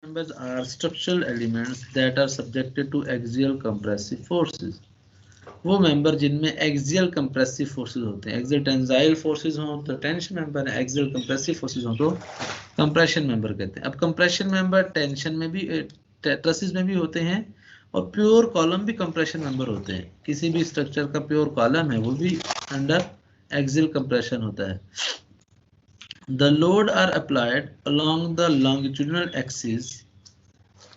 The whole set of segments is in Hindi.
members are structural elements that are subjected to axial compressive forces. वो मेंबर जिनमें एक्सियल कंप्रेसिव फोर्सेस होते हैं, एक्सियल टेंसाइल फोर्सेस हो तो टेंशन मेंबर है, एक्सियल कंप्रेसिव फोर्सेस हो तो कंप्रेशन मेंबर कहते हैं। अब कंप्रेशन मेंबर टेंशन में भी ट्रसेस में भी होते हैं और प्योर कॉलम भी कंप्रेशन मेंबर होते हैं। किसी भी स्ट्रक्चर का प्योर कॉलम है वो भी अंडर एक्सियल कंप्रेशन होता है। The load are applied along the longitudinal axis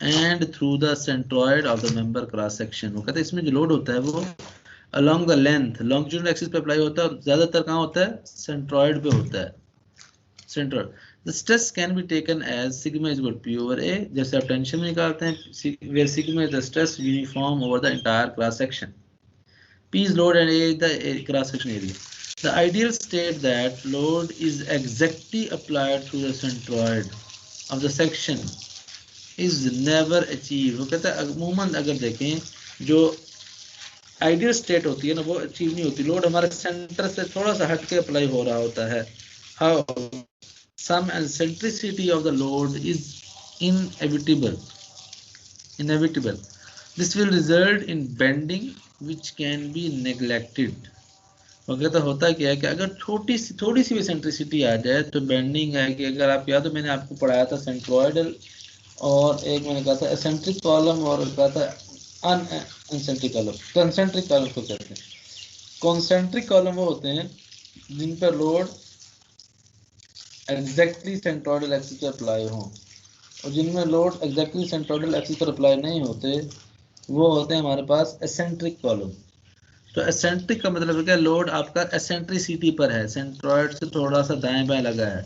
and through the centroid of the member cross section। वो कहते हैं इसमें जो लोड होता है वो along the length longitudinal axis पे अप्लाई होता है, ज्यादातर कहाँ होता है, सेंट्रॉइड पे होता है, centroid. The stress can be taken as sigma is equal to P over A, जैसे आप टेंशन में निकालते हैं, where sigma is the stress uniform over the entire cross section, P is load and A is the cross section area. The ideal state that load is exactly applied through the centroid of the section is never achieved। वो कहता है अमूमन अगर देखें जो आइडियल स्टेट होती है ना वो अचीव नहीं होती, लोड हमारे सेंटर से थोड़ा सा हट के अप्लाई हो रहा होता है। How some eccentricity of the load is inevitable, this will result in bending which can be neglected। वो कहता होता क्या है कि अगर थोड़ी सी भी सेंट्रिसिटी आ जाए तो बेंडिंग है कि अगर आप याद हो मैंने आपको पढ़ाया था सेंट्रोइडल और एक मैंने कहा था एसेंट्रिक कॉलम और कहा था अनसेंट्रिक कॉलम। कंसेंट्रिक कॉलम को कहते हैं, कॉन्सेंट्रिक कॉलम वो होते हैं जिन पर लोड एग्जैक्टली सेंट्रोइडल एक्सिस पर अप्लाई हो, और जिनमें लोड एग्जैक्टली सेंट्रोइडल एक्सिस पर अप्लाई नहीं होते वो होते हैं हमारे पास एसेंट्रिक कॉलम। तो एसेंट्रिक का मतलब है क्या, लोड आपका एसेंट्रिसिटी पर है, सेंट्रोइड से थोड़ा सा दाएं बाएं लगा है,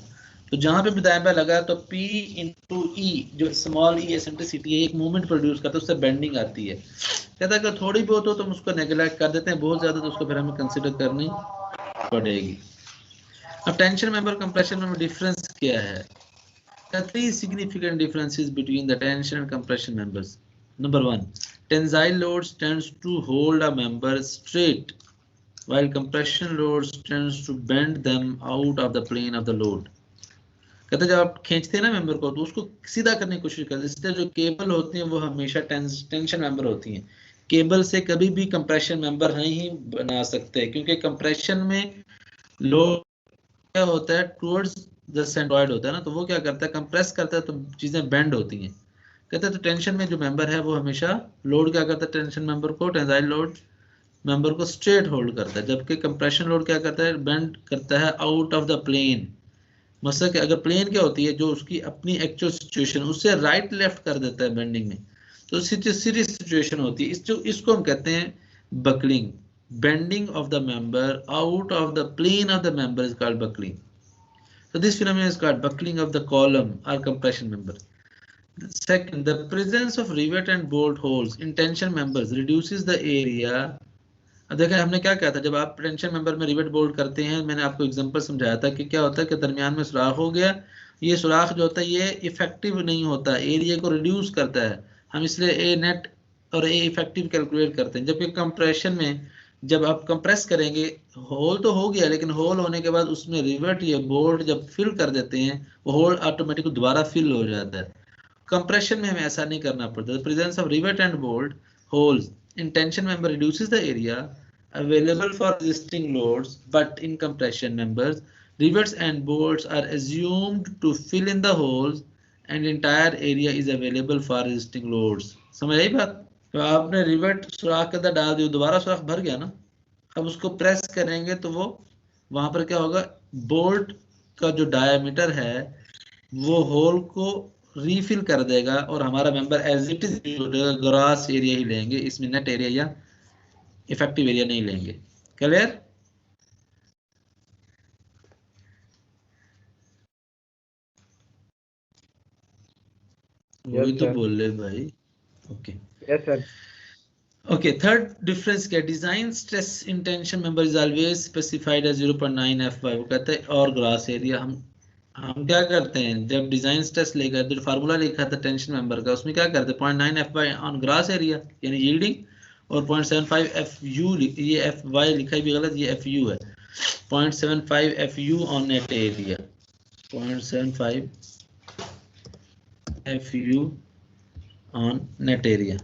तो जहां पे भी दाएं बाएं लगा है तो P इंटू ई जो स्मॉल ई एसेंट्रिसिटी है एक मूवमेंट प्रोड्यूस करता है, उससे बेंडिंग आती है। कहता है अगर थोड़ी बहुत हो तो हम उसको नेग्लेक्ट कर देते हैं, बहुत ज्यादा तो उसको फिर हमें कंसिडर करनी पड़ेगी। अब टेंशन मेंबर कंप्रेशन में डिफरेंस क्या है? Three significant differences between the tension and compression members. Number one, tensile loads tends to hold a member straight, while compression loads tends to bend them out of the plane of the load. कहते हैं जब आप खींचते हैं ना मेंबर को तो उसको सीधा करने की कोशिश करते हैं, इसलिए जो केबल होती हैं वो हमेशा टेंशन मेंबर होती हैं। केबल से कभी भी कंप्रेशन मेंबर नहीं बना सकते, क्योंकि कंप्रेशन में लोड क्या होता है टुवर्ड्स द सेंट्रॉइड होता है ना, तो वो क्या करता है कंप्रेस करता है तो चीजें बेंड होती हैं। कहते हैं तो टेंशन में जो मेंबर है वो हमेशा लोड क्या करता है, टेंशन मेंबर को, टेंसाइल लोड मेंबर को स्ट्रेट होल्ड करता है, जबकि कंप्रेशन लोड क्या करता है, बेंड करता है आउट ऑफ द प्लेन। मतलब कि अगर प्लेन क्या होती है जो उसकी अपनी एक्चुअल सिचुएशन उससे राइट लेफ्ट कर देता है बेंडिंग में, तो सीरीज सिचुएशन होती है, इसको हम कहते हैं buckling. Bending of the member out of the plane of the member is called buckling. So this phenomenon is called buckling of the column or compression member. Second, the presence of rivet and bolt holes in tension members reduces the area। अब देखें हमने क्या कहा था, जब आप टेंशन मेंबर में रिवेट बोल्ट करते हैं, मैंने आपको एग्जांपल समझाया था कि क्या होता है कि दरमियान में सुराख हो गया, ये सुराख जो होता है ये इफेक्टिव नहीं होता, एरिया को रिड्यूस करता है, हम इसलिए ए नेट और ए इफेक्टिव कैलकुलेट करते हैं। जबकि कंप्रेशन में जब आप कंप्रेस करेंगे होल तो हो गया, लेकिन होल होने के बाद उसमें रिवेट या बोल्ट जब फिल कर देते हैं वो होल ऑटोमेटिक दोबारा फिल हो जाता है। कंप्रेशन में हमें ऐसा नहीं करना पड़ता। Presence of rivet and bolt holes in tension member reduces the area available for resisting loads, but in compression members rivets and bolts are assumed to fill in the holes and entire area is available for resisting loads। समझ आई बात? तो आपने रिवेट सुराख के अंदर डाल दिया, दोबारा सुराख भर गया ना, अब उसको प्रेस करेंगे तो वो वहां पर क्या होगा, बोल्ट का जो डायमीटर है वो होल को रीफिल कर देगा और हमारा member as it is gross area ही लेंगे, इसमें नेट एरिया या इफेक्टिव एरिया नहीं लेंगे। क्लियर? वही तो बोल रहे भाई। Okay yes sir. Okay, third difference क्या, design stress in tension member is always specified as 0.9 FY। वो कहते हैं और ग्रास एरिया हम क्या करते हैं जब डिजाइन स्ट्रेस लेकर जो फार्मूला लिखा था टेंशन मेंबर का उसमें क्या करते हैं 0.9 FY ऑन ग्रास एरिया यानी यील्डिंग, और 0.75 FU, ये FY लिखा भी गलत, ये FU है, 0.75 FU on net area, 0.75 FU on net area.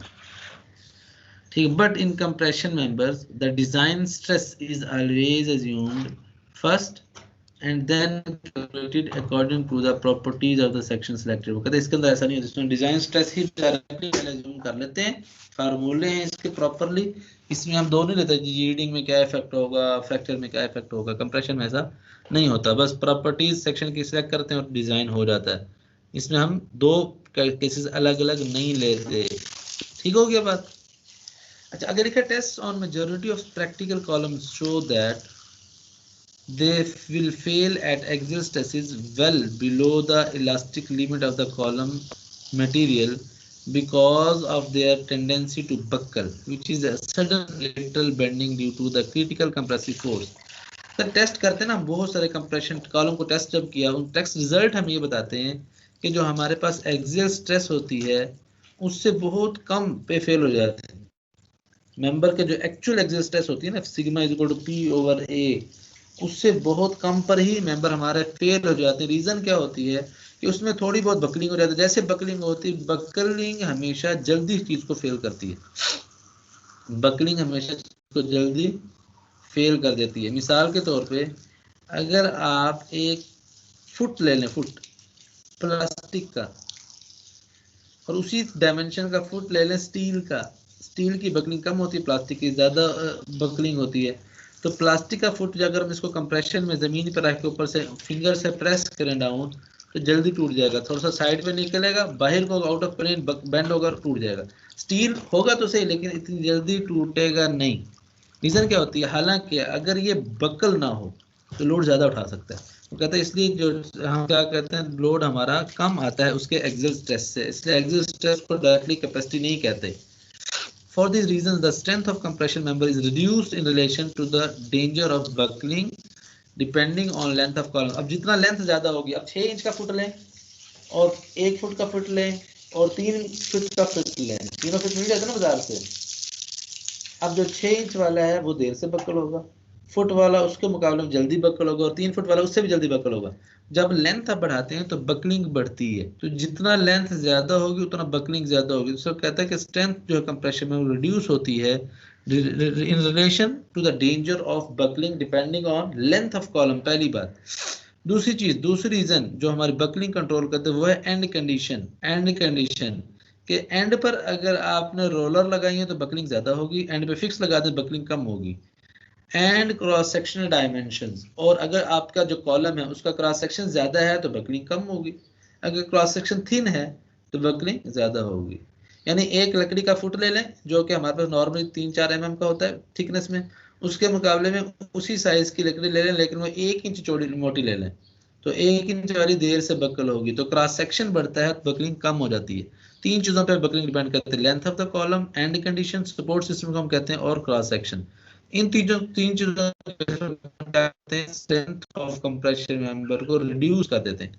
ठीक, but in compression members the design stress is always assumed first and then calculated according to the properties of the section selected. वो कहते हैं इसके अंदर ऐसा नहीं है, जिसमें डिजाइन स्ट्रेस ही डायरेक्टली पहले अज्यूम कर लेते हैं, फार्मूले हैं इसके प्रॉपर्ली, इसमें हम दो नहीं लेते यील्डिंग में क्या इफेक्ट होगा, फ्रैक्चर में क्या इफेक्ट होगा, कंप्रेशन में ऐसा नहीं होता, बस प्रॉपर्टीज सेक्शन की सिलेक्ट करते हैं और डिजाइन हो जाता है। इसमें हम दो केसेस अलग अलग नहीं लेते। ठीक हो गया बात? अच्छा, अगर एक test on majority of practical columns show that they will fail at axial stresses well below the elastic limit of the column material because of their tendency to buckle, which is a sudden lateral bending due to the critical compressive force. तो टेस्ट करते हैं ना बहुत सारे कंप्रेशन कॉलम को टेस्ट जब किया, उन टेस्ट रिजल्ट हम ये बताते हैं कि जो हमारे पास एक्सियल स्ट्रेस होती है उससे बहुत कम पे फेल हो जाते हैं। मेंबर के जो एक्चुअल एक्सियल स्ट्रेस होती है ना, sigma is equal to P over A, उससे बहुत कम पर ही मेंबर हमारे फेल हो जाते हैं। रीजन क्या होती है कि उसमें थोड़ी बहुत बकलिंग हो जाती है। जैसे बकलिंग होती है, बकलिंग हमेशा जल्दी चीज को फेल करती है, बकलिंग हमेशा चीज को जल्दी फेल कर देती है। मिसाल के तौर पे अगर आप एक फुट ले लें, फुट प्लास्टिक का, और उसी डायमेंशन का फुट ले लें स्टील का, स्टील की बकलिंग कम होती है, प्लास्टिक की ज्यादा बकलिंग होती है। तो प्लास्टिक का फुट अगर हम इसको कंप्रेशन में जमीन पर रख के ऊपर से फिंगर से प्रेस करें डाउन तो जल्दी टूट जाएगा, थोड़ा सा साइड पे निकलेगा, बाहर को आउट ऑफ प्लेन बेंड होगा, टूट जाएगा। स्टील होगा तो सही लेकिन इतनी जल्दी टूटेगा नहीं। रीजन क्या होती है, हालांकि अगर ये बकल ना हो तो लोड ज्यादा उठा सकता है। वो कहते हैं इसलिए जो हम क्या कहते हैं लोड हमारा कम आता है उसके एक्सियल स्ट्रेस से, इसलिए एक्सियल स्ट्रेस को डायरेक्टली कैपेसिटी नहीं कहते। For these reasons, the strength of compression member is reduced in relation to the danger of buckling, depending on length of column. अब जितना लेंथ ज्यादा होगी, अब 6 इंच का फुट लें और 1 फुट का फुट लें और 3 फुट का फुट लें, तीनों फुट मिल जाता है ना बाजार से। अब जो 6 इंच वाला है वो देर से बकल होगा, फुट वाला उसके मुकाबले में जल्दी बकल होगा, और 3 फुट वाला उससे भी जल्दी बकल होगा। जब लेंथ आप बढ़ाते हैं तो बकलिंग बढ़ती है, तो जितना लेंथ ज्यादा होगी उतना बकलिंग ज्यादा होगी। तो कहता है कि स्ट्रेंथ जो है कंप्रेशन में वो रिड्यूस होती है in relation to the danger of buckling depending on length of column, पहली बात। दूसरी चीज, दूसरी रीजन जो हमारी बकलिंग कंट्रोल करते हैं वो है एंड कंडीशन। एंड कंडीशन के एंड पर अगर आपने रोलर लगाई है तो बकलिंग ज्यादा होगी, एंड पे फिक्स लगा दे बकलिंग कम होगी। एंड क्रॉस सेक्शनल डायमेंशंस, और अगर आपका जो कॉलम है उसका क्रॉस सेक्शन ज्यादा है तो बकलिंग कम होगी, अगर क्रॉस सेक्शन थिन है तो बकलिंग ज्यादा होगी। यानी एक लकड़ी का फुट ले लें जो कि हमारे पास नॉर्मली 3-4 mm का होता है थिकनेस में, उसके मुकाबले में उसी साइज की लकड़ी ले लें लेकिन वो 1 इंच चौड़ी मोटी ले लें तो 1 इंच वाली देर से बकल होगी, तो क्रॉस सेक्शन बढ़ता है तो बकलिंग कम हो जाती है। 3 चीजों पर बकलिंग डिपेंड करती है, length of the column, and condition, support system को हम कहते हैं, और क्रॉस सेक्शन। इन तीन चीजों स्ट्रेंथ ऑफ कंप्रेशन मेंबर को रिड्यूस कर देते हैं।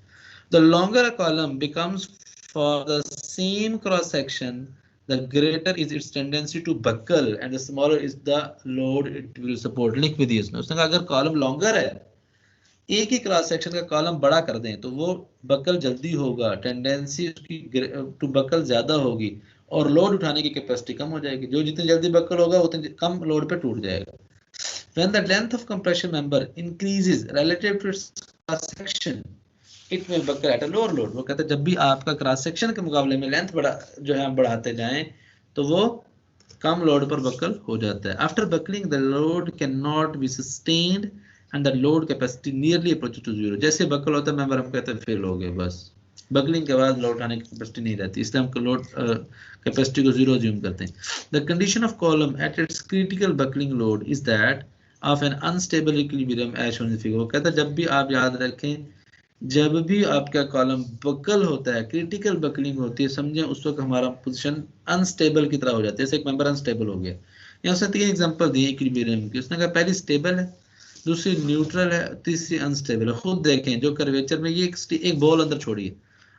The longer a column becomes for the same cross section the greater is its tendency to buckle and the smaller is the load it will support. लिख भी दिया उसने कहा अगर कॉलम लॉन्गर है, एक ही क्रॉस सेक्शन का कॉलम बड़ा कर दें तो वो बकल जल्दी होगा, टेंडेंसी उसकी टू बकल ज्यादा होगी और लोड उठाने की कैपेसिटी कम हो जाएगी। जो जितनी जल्दी बकल होगा उतनी कम लोड पे टूट जाएगा। When the length of compression member increases relative to its cross section, it may buckle at a lower load. वो कहते हैं जब भी आपका क्रॉस सेक्शन के मुकाबले में लेंथ बढ़ा जो है बढ़ाते जाएं तो वो कम लोड पर बकल हो जाता है। After buckling, the load cannot be sustained and the load capacity nearly approaches to zero. जैसे बकल होता है मेंबर हम कहते हैं फेल हो गए, बस बकलिंग के बाद लोड उठाने की कैपेसिटी नहीं रहती, इसलिए हम लोड कैपेसिटी को जीरो अज्यूम करते हैं। The condition of column at its critical buckling load is that of an unstable equilibrium as shown in figure. वो कहता है जब भी आप याद रखें, जब भी आपका कॉलम बकल होता है, क्रिटिकल बकलिंग होती है, समझें उस वक्त हमारा पोजीशन अनस्टेबल की तरह हो जाती है। जैसे एक मेंबर अनस्टेबल हो गया, यहाँ उसने 3 एग्जांपल दिए इक्विलिब्रियम की। उसने कहा पहली स्टेबल है, दूसरी न्यूट्रल है, तीसरी अनस्टेबल है। खुद देखें जो कर्वेचर में ये एक बॉल अंदर छोड़िए।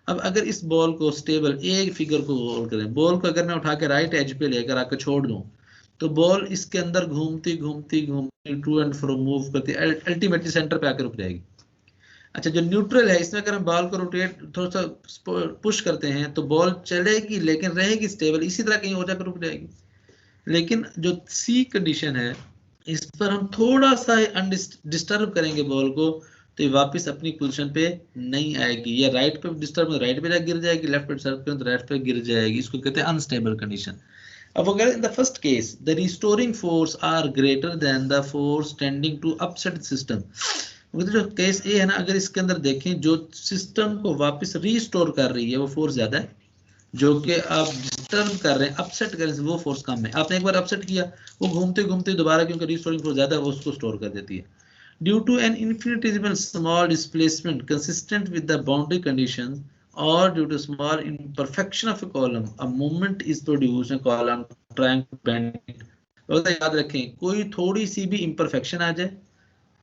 अब अगर इस बॉल को स्टेबल एक फिगर को होल्ड करें, बॉल को अगर मैं उठा के राइट एज पे लेकर आकर छोड़ दूं तो बॉल इसके अंदर घूमती घूमती घूमती टू एंड फ्रो मूव करती अल्टीमेटली सेंटर पे आकर रुक जाएगी। अच्छा, जो न्यूट्रल है इसमें अगर हम बॉल को रोटेट थोड़ा सा पुश करते हैं तो बॉल चलेगी लेकिन रहेगी स्टेबल, इसी तरह कहीं और जाकर रुक जाएगी। लेकिन जो सी कंडीशन है इस पर हम थोड़ा सा डिस्टर्ब करेंगे बॉल को तो ये वापस अपनी पोजीशन पे नहीं आएगी, या राइट पे डिस्टर्ब राइट पे जाकर गिर जाएगी, लेफ्ट पे डिस्टर्ब करें तो लेफ्ट पे गिर जाएगी। इसको कहते हैं अनस्टेबल कंडीशन। अब अगर in the first case the restoring force are greater than the force tending to upset system, जो केस ए है ना, अगर इसके अंदर देखें जो सिस्टम को वापस रिस्टोर कर रही है वो फोर्स ज्यादा है, जो कि आप डिस्टर्ब कर रहे हैं अपसेट कर रहे हैं वो फोर्स कम है। आपने एक बार अपसेट किया वो घूमते घूमते दोबारा क्योंकि रिस्टोरिंग फोर्स ज्यादा है वो उसको स्टोर कर देती है। Due to an infinitesimal small displacement consistent with the boundary conditions or due to small imperfection of a column a movement is produced in a column trying to bend it। तो याद रखें कोई थोड़ी सी भी imperfection आ जाए,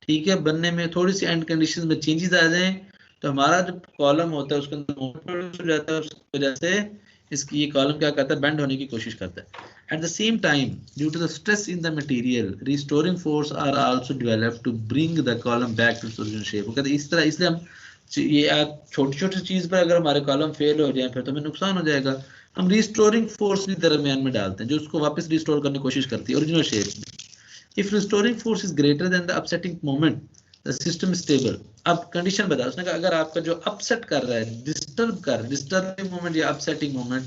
ठीक है, बनने में थोड़ी सी एंड कंडीशंस में चेंजेस आ जाएं तो हमारा जो कॉलम होता है उसके अंदर मूवमेंट हो जाता है, उसकी वजह से इसकी ये कॉलम क्या करता है, बेंड होने की कोशिश करता है। At the same time due to the stress in the material restoring force are also developed to bring the column back to its original shape. वो कहते हैं इस तरह, इसलिए हम ये आप छोटी छोटी चीज पर अगर हमारे कॉलम फेल हो जाए फिर तो हमें नुकसान हो जाएगा, हम रिस्टोरिंग फोर्स भी दरमियान में डालते हैं जो उसको वापस रिस्टोर करने की कोशिश करती है ओरिजिनल शेप में। If restoring force is greater than the upsetting moment, the system is stable। अब कंडीशन बता, उसने कहा अगर आपका जो अपसेट कर रहा है, डिस्टर्बिंग मोमेंट या अपसेटिंग मोमेंट,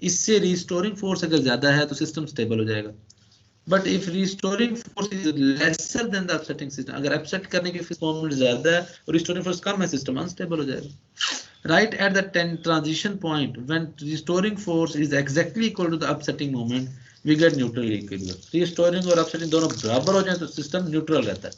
इससे रिस्टोरिंग फोर्स अगर ज्यादा है तो सिस्टम स्टेबल हो जाएगा। But if restoring force is lesser than the upsetting system, अगर अपसेट करने की मोमेंट ज्यादा है और रिस्टोरिंग फोर्स कम है, सिस्टम अनस्टेबल हो जाएगा। Right at the transition point when restoring force is exactly equal to the upsetting moment, we get neutral equilibrium। Restoring और अपसेटिंग दोनों बराबर हो जाए तो सिस्टम न्यूट्रल रहता है।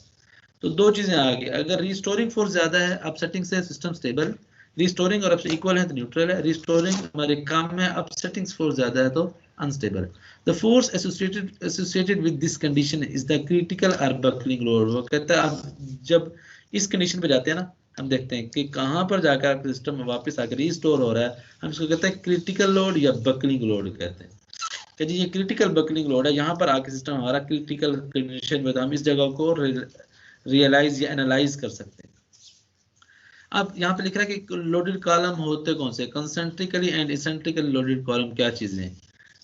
तो दो चीजें आ गई, अगर रिस्टोरिंग फोर्स ज्यादा है अपसेटिंग से सिस्टम स्टेबल, रिस्टोरिंग और अपसेट इक्वल है तो न्यूट्रल है, रिस्टोरिंग हमारे काम में अपसेटिंग फोर्स ज्यादा है तो अनस्टेबल है। The force associated with this condition is the critical और बकलिंग लोड। वो कहता है आप जब इस कंडीशन पे जाते हैं ना, हम देखते हैं कि कहां पर जाकर आपका सिस्टम वापस आकर रिस्टोर हो रहा है, हम इसको कहते हैं क्रिटिकल लोड या बकलिंग लोड कहते हैं कि जी ये क्रिटिकल बकलिंग लोड है, यहाँ पर आके सिस्टम हमारा क्रिटिकल कंडीशन में, हम इस जगह को रियलाइज या एनालाइज कर सकते हैं। अब यहाँ पे लिख रहा है कि लोडेड कॉलम होते कौन से, कंसेंट्रिकली एंड एसेंट्रिकली लोडेड कॉलम क्या चीजें हैं।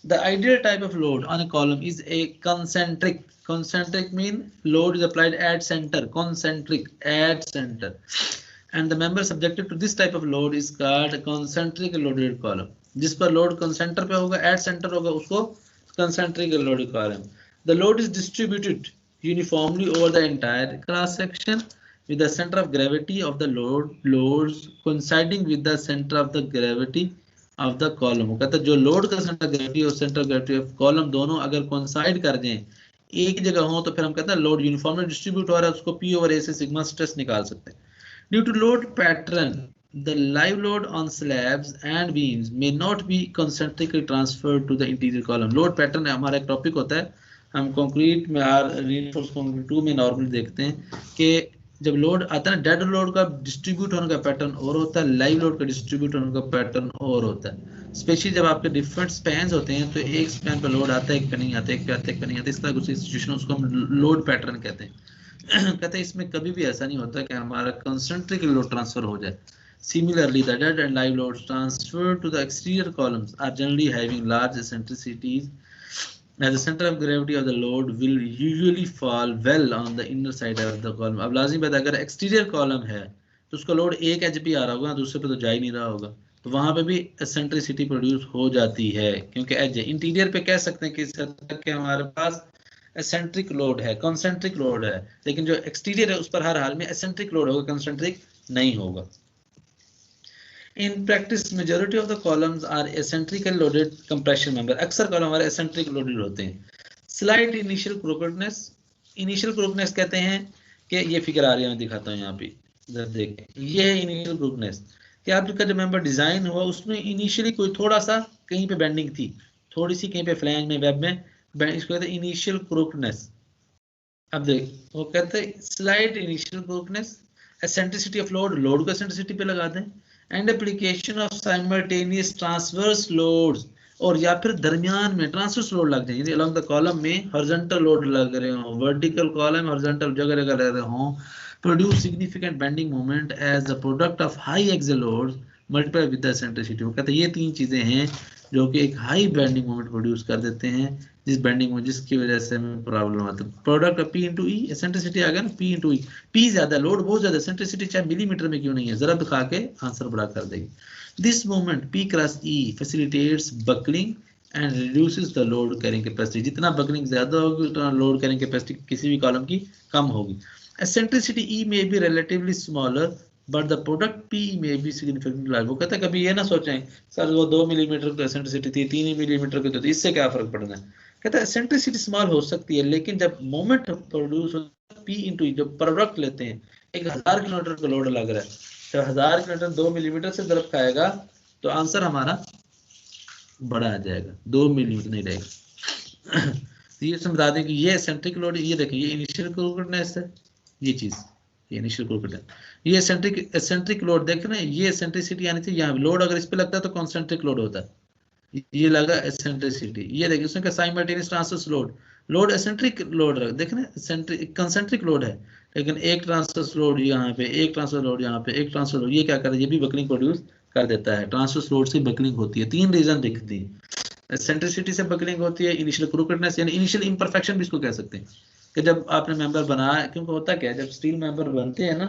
The ideal type of load on A column is a concentric, concentric mean load is applied at center, concentric at center, and the member subjected to this type of load is called concentric loaded column। जिस पर लोड कंसेंटर पे होगा, एट सेंटर होगा, उसको concentric loaded column। The load is distributed uniformly over the entire cross section with the center of gravity of the loads coinciding with the center of the gravity of the column। वो कहता है जो लोड का सेंटर ग्रेविटी और सेंटर ग्रेविटी ऑफ कॉलम दोनों अगर कोइंसाइड कर जाएं, एक जगह हो, तो फिर हम कहते हैं लोड यूनिफॉर्मली डिस्ट्रीब्यूट हो रहा है, उसको P ओवर A से सिग्मा स्ट्रेस निकाल सकते हैं। Due to load pattern the live load on slabs and beams may not be concentrically transferred to the interior column. Load pattern हमारा एक टॉपिक होता है, हम कंक्रीट में रीइंफोर्स कंक्रीट 2 में नॉर्मली देखते हैं कि जब लोड आता है ना, डेड लोड का डिस्ट्रीब्यूट होने का पैटर्न और होता है, लाइव लोड का डिस्ट्रीब्यूट होने का पैटर्न और होता है। स्पेशली जब आपके डिफरेंट स्पैन्स होते हैं तो एक स्पैन पे लोड आता है, एक पे नहीं आता, एक पे आता है, एक पे नहीं आता, इस तरह कुछ सिचुएशन उसको हम लोड पैटर्न कहते हैं। कहते हैं इसमें कभी भी ऐसा नहीं होता कि हमारा कंसेंट्रिक लोड ट्रांसफर हो जाए। Similarly, the dead and live loads transferred to the exterior columns are generally having large eccentricities, as the center of gravity of the load will usually fall well on the inner side of the column। अब लाजिम बात, अगर एक्सटीरियर कॉलम है तो उसका लोड एक एज पे आ रहा होगा, दूसरे पे तो जा ही नहीं रहा होगा, तो वहां पे भी एसेंट्रिसिटी प्रोड्यूस हो जाती है क्योंकि एज है। इंटीरियर पे कह सकते हैं कि इस हद तक के हमारे पास एसेंट्रिक लोड है, कंसेंट्रिक लोड है, लेकिन जो एक्सटीरियर है उस पर हर हाल में एसेंट्रिक लोड होगा, कंसेंट्रिक नहीं होगा। In practice, majority of the columns are eccentrically loaded compression member। अक्सर कॉलम हमारे eccentric loaded होते हैं। Slight initial crookedness, initial crookedness कहते हैं कि ये फिगर आ रही है, मैं दिखाता हूँ यहाँ पे, देखें ये है initial crookedness कि आपका जो मेंबर डिजाइन हुआ उसमें इनिशियली कोई थोड़ा सा कहीं पे बेंडिंग थी, थोड़ी सी कहीं पे फ्लैंज में, वेब में, इसको कहते हैं इनिशियल क्रूकनेस। अब देख वो कहते हैं slight initial crookedness, eccentricity of load, load को एसेंट्रिसिटी पे लगा दें, and application of simultaneous transverse loads, और या फिर दरमियान में ट्रांसवर्स लोड लग जाए, अलोंग द कॉलम में हॉरिजॉन्टल लोड लग रहे हो, वर्टिकल कॉलम हॉरिजॉन्टल जगह जगह लग रहे हो, produce significant bending moment as the product of high axial load multiply with the eccentricity. वो कहते हैं ये तीन चीजें हैं जो कि एक हाई बेंडिंग मोमेंट प्रोड्यूस कर देते हैं, जिस बेंडिंग में जिसकी वजह से हमें प्रॉब्लम आती है। Product of P into E, eccentricity आ गया ना, पी इंटू ई, पी ज्यादा, लोड बहुत ज्यादा, एसेंट्रिसिटी चाहे मिलीमीटर में क्यों नहीं है, जरा दिखा के आंसर बड़ा कर देगी। This moment P cross E facilitates buckling and reduces the load carrying capacity. जितना बकलिंग ज्यादा होगी उतना लोड कैरिंग कैपेसिटी किसी भी कॉलम की कम होगी। एसेंट्रिसिटी ई में B relatively smaller but the product P में बी सिग्निफिकेंटली लार्ज। वो कहता है कभी ये ना सोचें सर वो 2 मिलीमीटर की एसेंट्रिसिटी थी, 3 मिलीमीटर की तो इससे क्या फर्क पड़ना है। कहता है एसेंट्रिसिटी स्मॉल हो सकती है लेकिन जब मोमेंट प्रोड्यूस होता है पी इंटू जब प्रोडक्ट लेते हैं, 1000 किलोमीटर का लोड लग रहा है, जब 1000 किलोमीटर 2 मिलीमीटर से दरब खाएगा तो आंसर हमारा बड़ा आ जाएगा, 2 मिलीमीटर नहीं रहेगा। तो ये बता दें कि ये एसेंट्रिक लोड, ये देखिए ये इनिशियल क्रूकनेस है, ये चीज ये इनिशियल क्रूकनेस, ये एसेंट्रिक लोड देख रहे हैं, ये एसेंट्रिसिटी यानी थी यहाँ लोड अगर इस पे लगता है तो कॉन्सेंट्रिक लोड होता है, ये लगा एसेंट्रिसिटी। ये देखिए उसमें क्या simultaneous transverse load, load eccentric load देख रहे हैं, कंसेंट्रिक लोड है लेकिन एक ट्रांसवर्स लोड यहाँ पे, एक ट्रांसवर्स लोड यहाँ पे, एक ट्रांसवर्स लोड, ये क्या कर रहा है, ये भी बकलिंग प्रोड्यूस कर देता है। ट्रांसवर्स लोड से बकलिंग होती है, तीन रीजन दिखती है, एसेंट्रिसिटी से बकलिंग होती है, इनिशियल क्रूकनेस यानी इनिशियल इम्परफेक्शन भी इसको कह सकते हैं कि जब आपने मेंबर बनाया, क्योंकि होता क्या है जब स्टील मेंबर बनते हैं ना,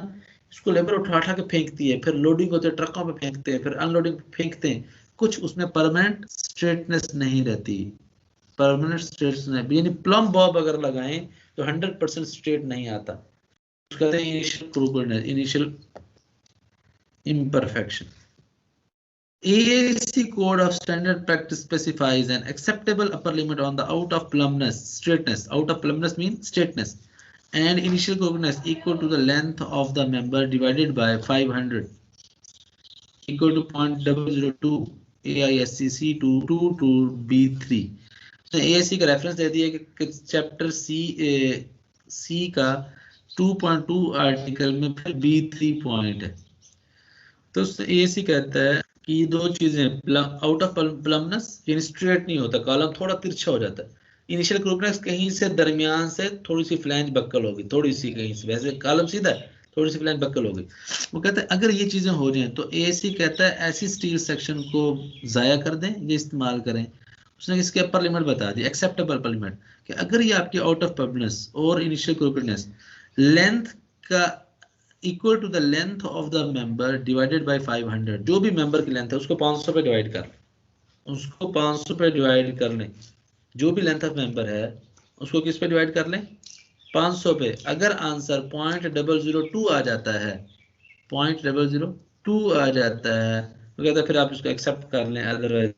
इसको लेबर उठा उठा के फेंकती है, फिर लोडिंग होते है ट्रकों पे फेंकते हैं, फिर अनलोडिंग फेंकते हैं, कुछ उसमें परमानेंट स्ट्रेटनेस नहीं रहती, परमानेंट स्ट्रेटनेस यानी प्लम बॉब अगर लगाएं तो 100% स्ट्रेट नहीं आता, कहते हैं initial crookedness, initial imperfection. AAC code of standard practice specifies an acceptable upper limit on the out of plumbness, straightness, out of plumbness means straightness, and initial crookedness equal to the length of the member divided by 500 equal to 0.002 AISCC 2 to B3. तो AAC का रेफरेंस दे दिया कि चैप्टर C का 2.2 आर्टिकल में फिर B3 पॉइंट है। तो AAC कहता है कि दो चीजें, आउट ऑफ प्लमनेस यानी स्ट्रेट नहीं होता, कॉलम थोड़ा तिरछा हो जाता है, इनिशियल क्रूकनेस कहीं से दरमियान से थोड़ी सी फ्लैंज बक्कल होगी, थोड़ी सी कहीं से, वैसे कॉलम सीधा है थोड़ी सी फ्लैंज बक्कल होगी। वो कहता है अगर ये चीजें हो जाएं तो AAC कहता है ऐसी स्टील सेक्शन को जाया कर दें, ये इस्तेमाल करें। उसने इसके अपर लिमिट बता दी, एक्सेप्टेबल अपर लिमिट, कि अगर ये आपकी आउट ऑफ प्लमनेस और इनिशियल क्रूकनेस लेंथ का equal to the length of the member divided by 500, जो भी मेंबर की लेंथ है उसको 500 पे डिवाइड कर, उसको 500 पे डिवाइड कर लें, जो भी लेंथ ऑफ मेंबर है उसको किस पे डिवाइड कर लें, 500 पे। अगर आंसर 0.002 आ जाता है, 0.002 आ जाता है तो कहता है फिर आप इसको एक्सेप्ट कर लें, अदरवाइज